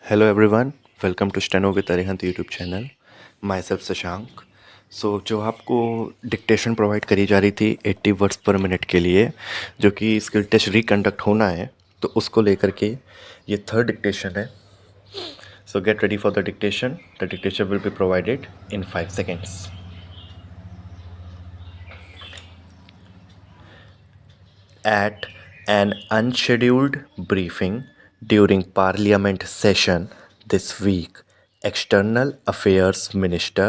Hello everyone, welcome to Steno with ARIHANT YouTube channel. Myself Shashank. जो आपको dictation provide करी जा रही थी 80 वर्ड्स पर मिनट के लिए, जो कि स्किल टेस्ट रिकंडक्ट होना है, तो उसको लेकर के ये थर्ड डिक्टेशन है. सो get ready for the dictation will be provided in 5 seconds. At an unscheduled briefing during Parliament session this week, External Affairs Minister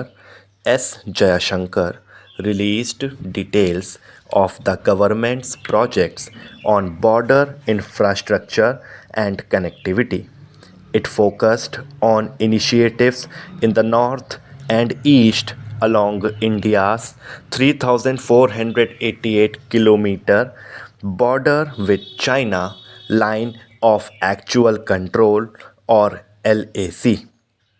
S. Jayashankar released details of the government's projects on border infrastructure and connectivity. It focused on initiatives in the north and east along India's 3,488-kilometer border with China line of actual control or LAC,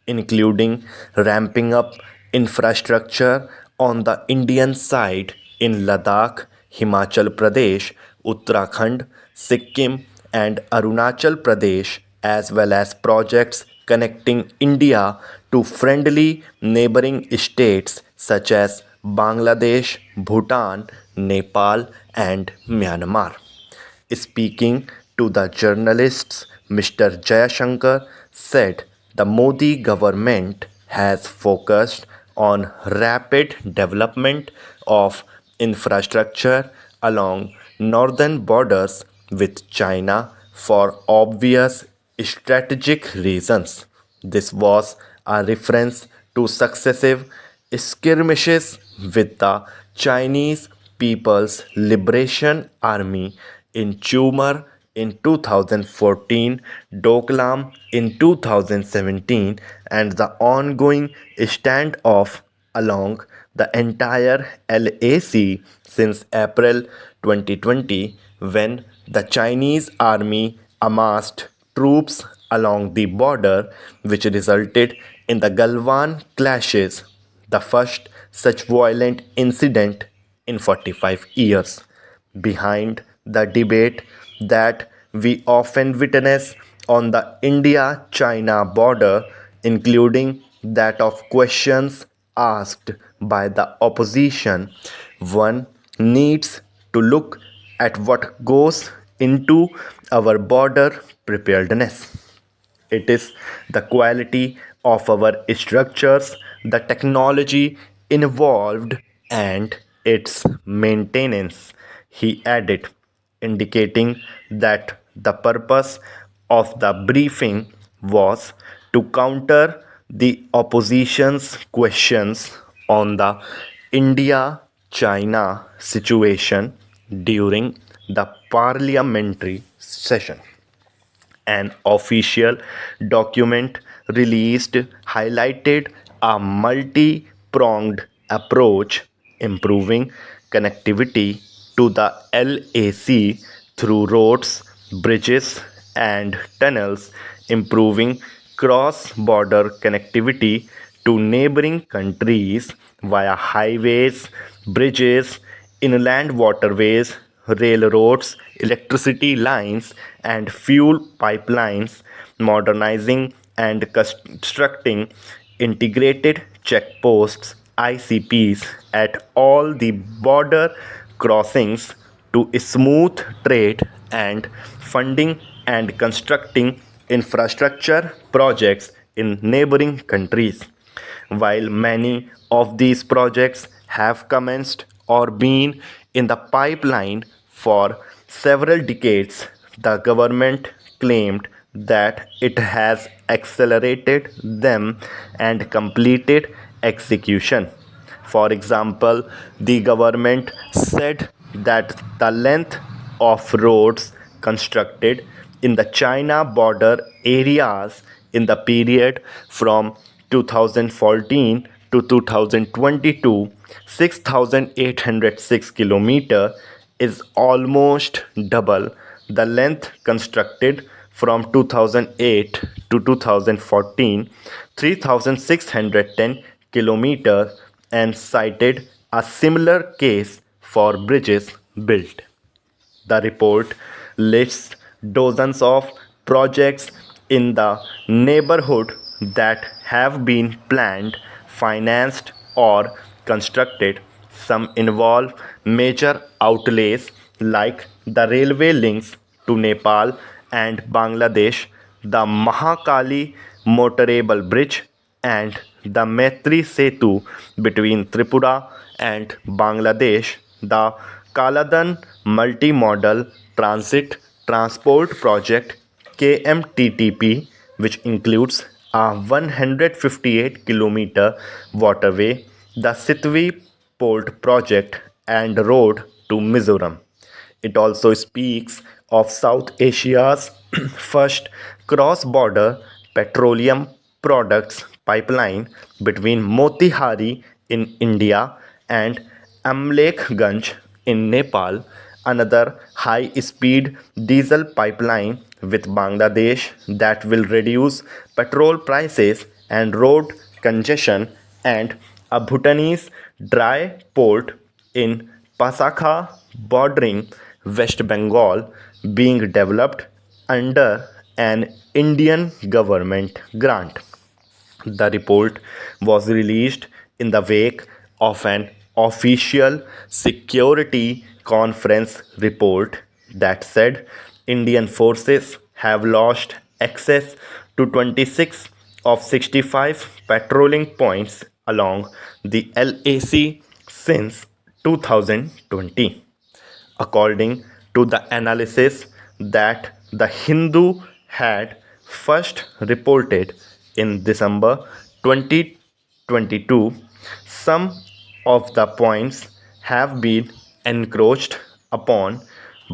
including ramping up infrastructure on the Indian side in Ladakh, Himachal Pradesh, Uttarakhand, Sikkim, and Arunachal Pradesh, as well as projects connecting India to friendly neighboring states such as Bangladesh, Bhutan, Nepal, and Myanmar. Speaking to the journalists, Mr. Jayashankar said the Modi government has focused on rapid development of infrastructure along northern borders with China for obvious strategic reasons. This was a reference to successive skirmishes with the Chinese People's Liberation Army in Chumar in 2014, Doklam in 2017, and the ongoing standoff along the entire LAC since April 2020, when the Chinese army amassed troops along the border, which resulted in the Galwan clashes, the first such violent incident in 45 years. Behind the debate that we often witness on the India China border, including that of questions asked by the opposition, one needs to look at what goes into our border preparedness. It is the quality of our structures, the technology involved, and its maintenance, he added, indicating that the purpose of the briefing was to counter the opposition's questions on the India China situation during the parliamentary session. An official document released highlighted a multi pronged approach, improving connectivity to the LAC through roads, bridges, and tunnels, improving cross border connectivity to neighboring countries via highways, bridges, inland waterways, railroads, electricity lines, and fuel pipelines, modernizing and constructing integrated checkposts ICPs at all the border crossings to smooth trade and funding and constructing infrastructure projects in neighboring countries. While many of these projects have commenced or been in the pipeline for several decades, the government claimed that it has accelerated them and completed execution. For example, the government said that the length of roads constructed in the China border areas in the period from 2014 to 2022, 6,806 kilometer, is almost double the length constructed from 2008 to 2014, 3,610 kilometers, and cited a similar case for bridges built. The report lists dozens of projects in the neighborhood that have been planned, financed, or constructed. Some involve major outlays like the railway links to Nepal and Bangladesh, the Mahakali Motorable Bridge, and the Maitri Setu between Tripura and Bangladesh, the Kaladan Multimodal Transit Transport Project KMTTP, which includes a 158-kilometer waterway, the Sitwi Port Project, and road to Mizoram. It also speaks of South Asia's first cross border petroleum products pipeline between Motihari in India and Amlekganj in Nepal, another high speed diesel pipeline with Bangladesh that will reduce petrol prices and road congestion, and a Bhutanese dry port in Pasakha bordering West Bengal being developed under an Indian government grant. The report was released in the wake of an official security conference report that said Indian forces have lost access to 26 of 65 patrolling points along the LAC since 2020. According to the analysis that the Hindu had first reported in December 2022, some of the points have been encroached upon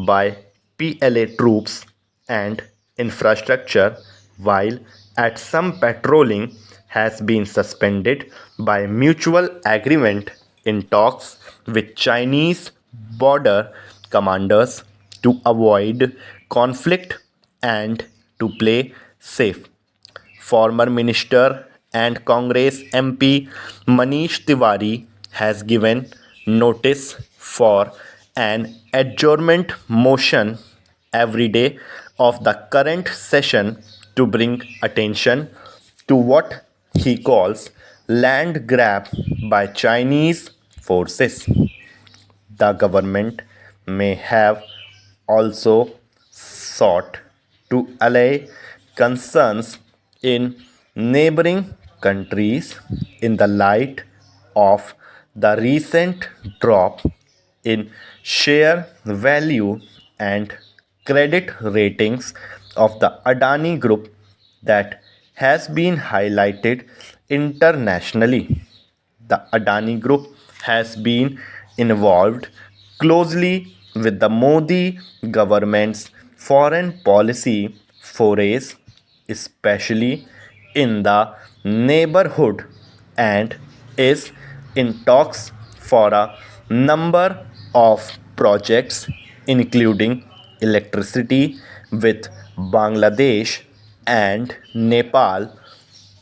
by PLA troops and infrastructure, while at some patrolling has been suspended by mutual agreement in talks with Chinese border commanders to avoid conflict and to play safe. Former Minister and Congress MP Manish Tiwari has given notice for an adjournment motion every day of the current session to bring attention to what he calls land grab by Chinese forces. The government may have also sought to allay concerns in neighboring countries in the light of the recent drop in share value and credit ratings of the Adani Group that has been highlighted internationally. The Adani Group has been involved closely with the Modi government's foreign policy forays, especially in the neighborhood, and is in talks for a number of projects, including electricity with Bangladesh and Nepal,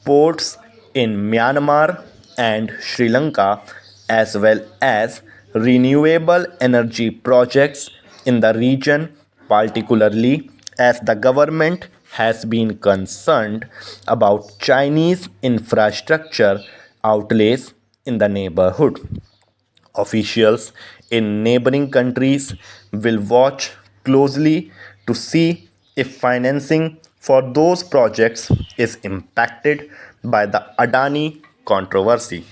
ports in Myanmar and Sri Lanka, as well as renewable energy projects in the region, particularly as the government has been concerned about Chinese infrastructure outlays in the neighborhood. Officials in neighboring countries will watch closely to see if financing for those projects is impacted by the Adani controversy.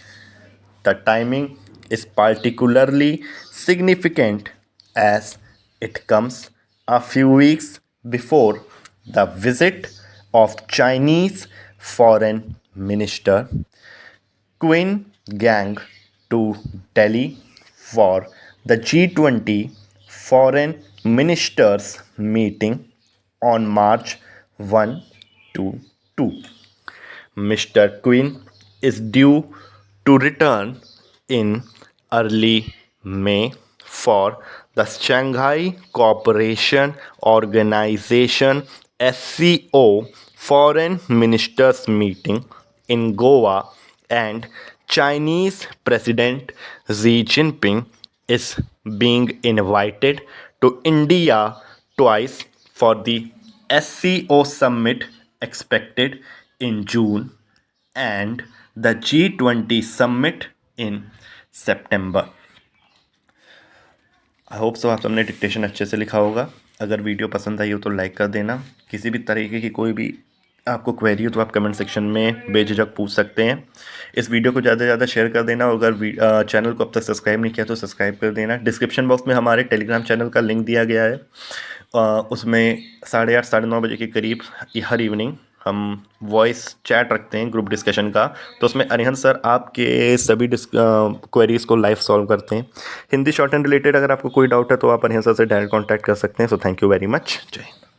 The timing is particularly significant as it comes a few weeks before the visit of Chinese Foreign Minister Queen Gang to Delhi for the G20 Foreign Ministers meeting on March 1 to 2. Mr. Quinn is due to return in early May for the Shanghai Cooperation Organization SCO Foreign Ministers meeting in Goa, and Chinese President Xi Jinping is being invited to India twice for the SCO summit expected in June and the G20 summit in September. I hope so आप सबने dictation अच्छे से लिखा होगा। अगर video पसंद आई हो तो लाइक कर देना। किसी भी तरीके की कोई भी आपको क्वेरी हो तो आप कमेंट सेक्शन में बेझिझक पूछ सकते हैं। इस वीडियो को ज़्यादा से ज़्यादा शेयर कर देना। अगर चैनल को अब तक सब्सक्राइब नहीं किया तो सब्सक्राइब कर देना। डिस्क्रिप्शन बॉक्स में हमारे टेलीग्राम चैनल का लिंक दिया गया है। उसमें 8:30 9:30 बजे के करीब हर इवनिंग हम वॉइस चैट रखते हैं, ग्रुप डिस्कशन का। तो उसमें अरिहंत सर आपके सभी क्वेरीज़ को लाइव सॉल्व करते हैं। हिंदी शॉर्ट एंड रिलेटेड अगर आपको कोई डाउट है तो आप अरिहंत सर से डायरेक्ट कॉन्टैक्ट कर सकते हैं। So thank you very much. जय हिंद।